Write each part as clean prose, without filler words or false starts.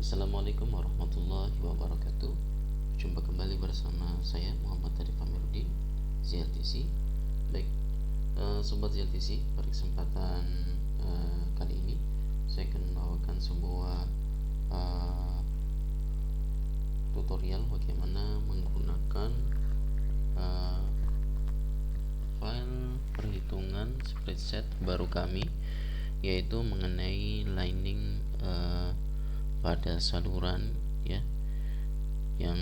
Assalamualaikum warahmatullahi wabarakatuh. Jumpa kembali bersama saya Muhammad Arif Amiruddin, ZLTC. Baik, sobat ZLTC, pada kesempatan kali ini saya akan membawakan sebuah uh, tutorial bagaimana menggunakan uh, file perhitungan spreadsheet baru kami, yaitu mengenai lining pada saluran ya, yang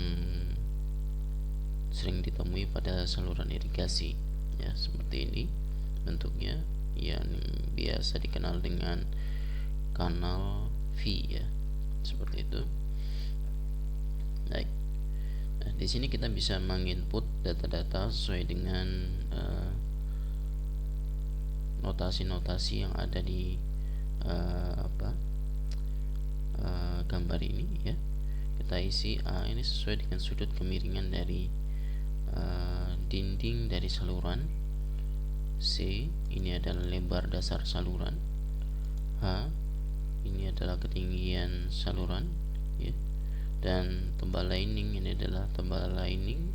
sering ditemui pada saluran irigasi ya, seperti ini bentuknya, yang biasa dikenal dengan kanal V ya, seperti itu. Baik, nah, di sini kita bisa menginput data-data sesuai dengan notasi-notasi yang ada di gambar ini ya. Kita isi ini sesuai dengan sudut kemiringan dari dinding dari saluran. C ini adalah lebar dasar saluran. H ini adalah ketinggian saluran ya. Dan tebal lining ini adalah tebal lining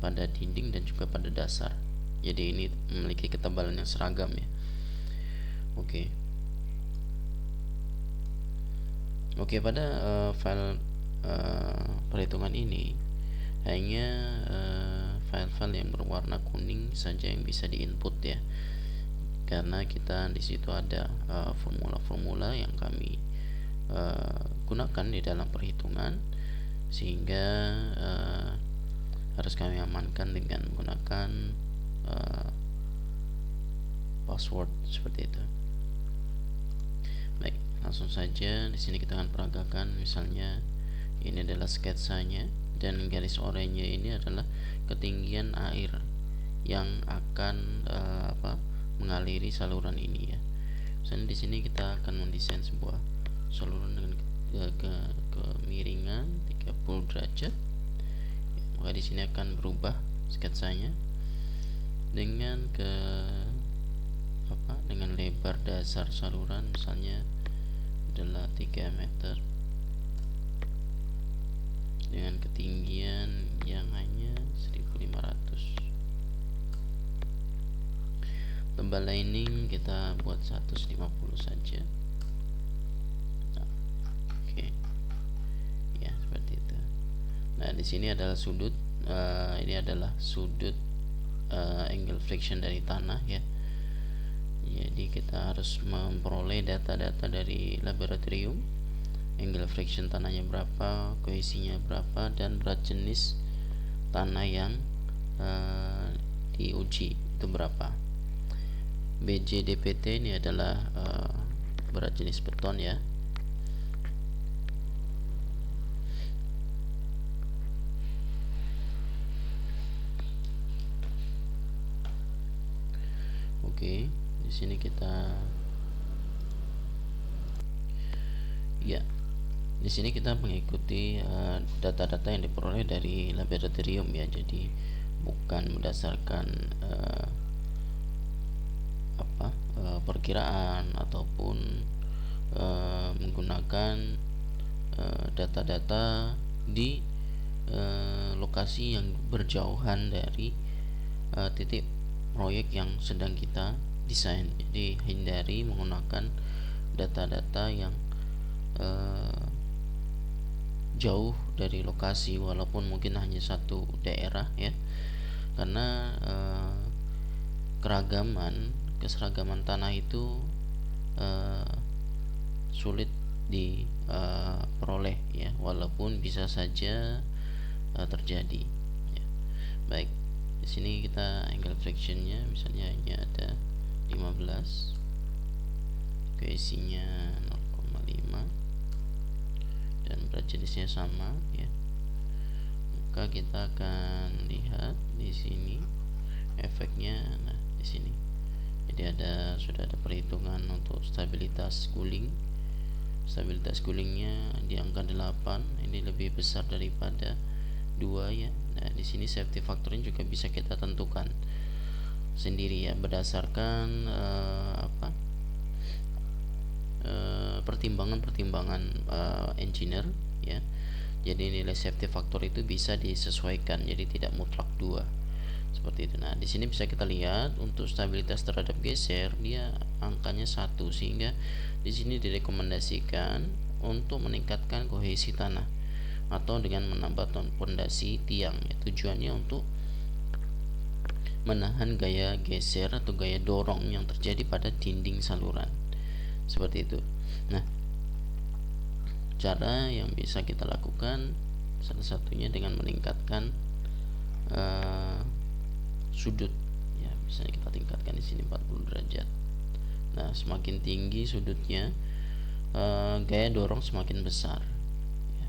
pada dinding dan juga pada dasar. Jadi ini memiliki ketebalan yang seragam ya. Oke, pada file perhitungan ini hanya file-file yang berwarna kuning saja yang bisa diinput ya, karena kita di situ ada formula-formula yang kami gunakan di dalam perhitungan, sehingga harus kami amankan dengan menggunakan password seperti itu. Baik, langsung saja di sini kita akan peragakan. Misalnya ini adalah sketsanya, dan garis oranye ini adalah ketinggian air yang akan mengaliri saluran ini ya. Misalnya di sini kita akan mendesain sebuah saluran dengan kemiringan 30 derajat. Maka di sini akan berubah sketsanya dengan dengan lebar dasar saluran misalnya adalah 3 meter dengan ketinggian yang hanya 1500. Tebal lining kita buat 150 saja. Oke. Ya, seperti itu. Nah, di sini adalah sudut, ini adalah sudut angle friction dari tanah ya. Jadi kita harus memperoleh data-data dari laboratorium, angle friction tanahnya berapa, kohesinya berapa, dan berat jenis tanah yang diuji itu berapa. BJ/dpt ini adalah berat jenis beton ya. Oke, di sini kita di sini kita mengikuti data-data yang diperoleh dari laboratorium ya. Jadi bukan berdasarkan perkiraan ataupun menggunakan data-data di lokasi yang berjauhan dari titik proyek yang sedang kita desain. Jadi hindari menggunakan data-data yang jauh dari lokasi, walaupun mungkin hanya satu daerah ya, karena keseragaman tanah itu sulit diperoleh ya, walaupun bisa saja terjadi ya. Baik, di sini kita angle frictionnya misalnya hanya ada 15, kohesinya 0,5, dan berat jenisnya sama ya. Maka kita akan lihat di sini efeknya. Nah, di sini jadi sudah ada perhitungan untuk stabilitas cooling. Stabilitas coolingnya di angka 8, ini lebih besar daripada 2 ya. Nah, di sini safety factornya juga bisa kita tentukan sendiri ya, berdasarkan pertimbangan engineer ya. Jadi nilai safety factor itu bisa disesuaikan, jadi tidak mutlak 2 seperti itu. Nah, di sini bisa kita lihat untuk stabilitas terhadap geser dia angkanya 1, sehingga di sini direkomendasikan untuk meningkatkan kohesi tanah atau dengan menambah pondasi tiang ya. Tujuannya untuk menahan gaya geser atau gaya dorong yang terjadi pada dinding saluran seperti itu. Nah, cara yang bisa kita lakukan salah satunya dengan meningkatkan sudut ya, misalnya kita tingkatkan di sini 40 derajat. Nah, semakin tinggi sudutnya gaya dorong semakin besar ya.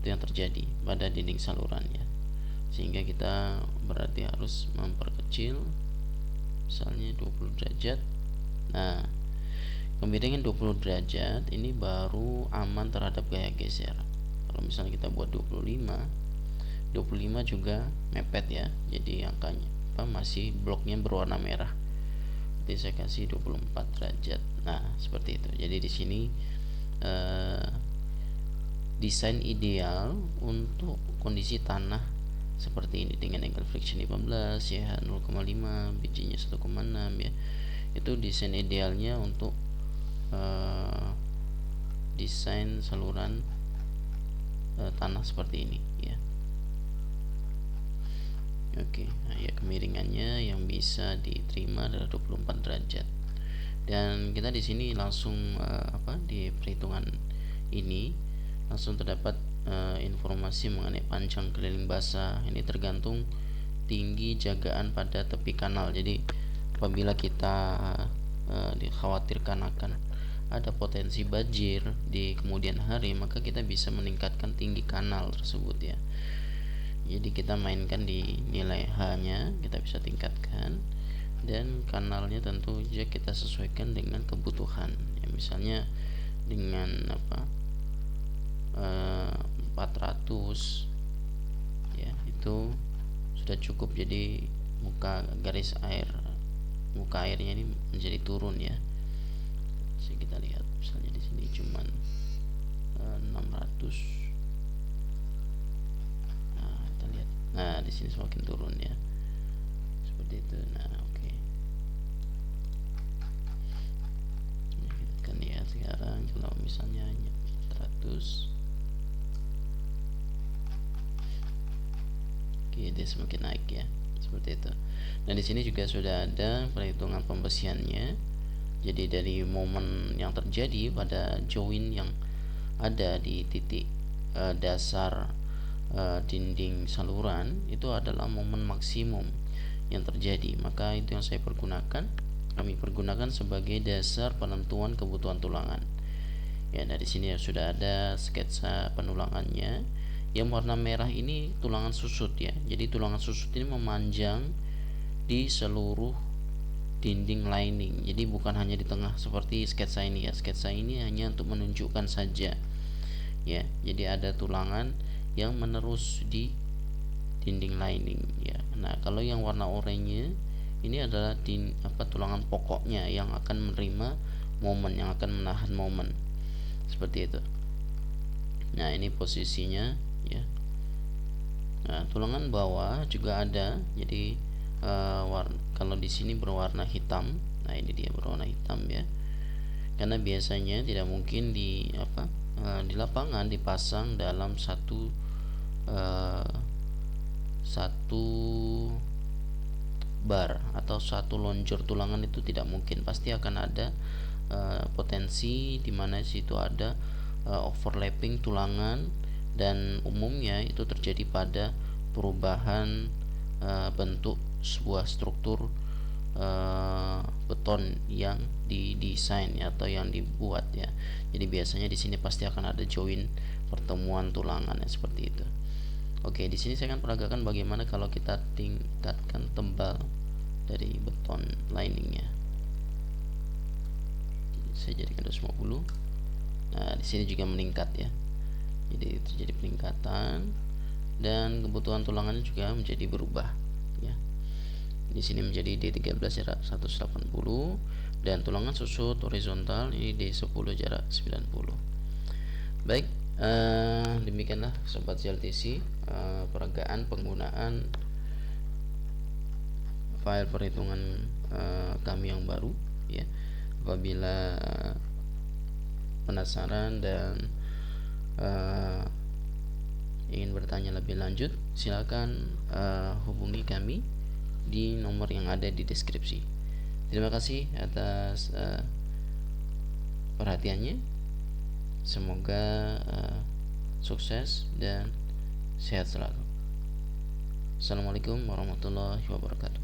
Itu yang terjadi pada dinding saluran ya, sehingga kita berarti harus memperkecil misalnya 20 derajat. Nah, Pembiringan 20 derajat ini baru aman terhadap gaya geser. Kalau misalnya kita buat 25 juga mepet ya. Jadi angkanya masih bloknya berwarna merah. Jadi saya kasih 24 derajat. Nah, seperti itu. Jadi di sini desain ideal untuk kondisi tanah seperti ini dengan angle friction 15 ya 0,5, bijinya 1,6 ya. Itu desain idealnya untuk desain saluran tanah seperti ini ya. Oke, nah ya kemiringannya yang bisa diterima adalah 24 derajat. Dan kita di sini langsung di perhitungan ini langsung terdapat informasi mengenai panjang keliling basah. Ini tergantung tinggi jagaan pada tepi kanal. Jadi apabila kita dikhawatirkan akan ada potensi banjir di kemudian hari, maka kita bisa meningkatkan tinggi kanal tersebut ya. Jadi kita mainkan di nilai H-nya, kita bisa tingkatkan, dan kanalnya tentu saja kita sesuaikan dengan kebutuhan ya, misalnya dengan 400 ya, itu sudah cukup. Jadi muka airnya ini menjadi turun ya. Jadi kita lihat misalnya di sini cuman 600. Nah, kita lihat. Nah, di sini semakin turun ya. Seperti itu. Nah, oke. Kita akan lihat sekarang kalau misalnya hanya 400. Oke, dia semakin naik ya. Seperti itu. Nah, di sini juga sudah ada perhitungan pembersihannya. Jadi dari momen yang terjadi pada join yang ada di titik dasar dinding saluran itu adalah momen maksimum yang terjadi. Maka itu yang kami pergunakan sebagai dasar penentuan kebutuhan tulangan. Ya, dari sini sudah ada sketsa penulangannya. Yang warna merah ini tulangan susut ya. Jadi tulangan susut ini memanjang di seluruh dinding lining. Jadi bukan hanya di tengah seperti sketsa ini ya. Sketsa ini hanya untuk menunjukkan saja ya. Jadi ada tulangan yang menerus di dinding lining ya. Nah, kalau yang warna oranye ini adalah tulangan pokoknya yang akan menerima momen, yang akan menahan momen. Seperti itu. Nah, ini posisinya ya. Nah, tulangan bawah juga ada. Jadi kalau di sini berwarna hitam. Nah, ini dia berwarna hitam ya. Karena biasanya tidak mungkin di lapangan dipasang dalam satu bar atau satu lonjor tulangan, itu tidak mungkin. Pasti akan ada potensi di mana situ ada overlapping tulangan, dan umumnya itu terjadi pada perubahan bentuk sebuah struktur beton yang didesain atau yang dibuat ya. Jadi biasanya di sini pasti akan ada join pertemuan tulangan ya, seperti itu. Oke, di sini saya akan peragakan bagaimana kalau kita tingkatkan tebal dari beton liningnya. Saya jadikan 250. Nah, di sini juga meningkat ya. Jadi terjadi peningkatan dan kebutuhan tulangannya juga menjadi berubah ya. Di sini menjadi D13 180 dan tulangan susut horizontal ini D10 jarak 90. Baik, demikianlah sobat CLTC peragaan penggunaan file perhitungan kami yang baru ya. Apabila penasaran dan ingin bertanya lebih lanjut, silakan hubungi kami di nomor yang ada di deskripsi. Terima kasih atas perhatiannya. Semoga sukses dan sehat selalu. Assalamualaikum warahmatullahi wabarakatuh.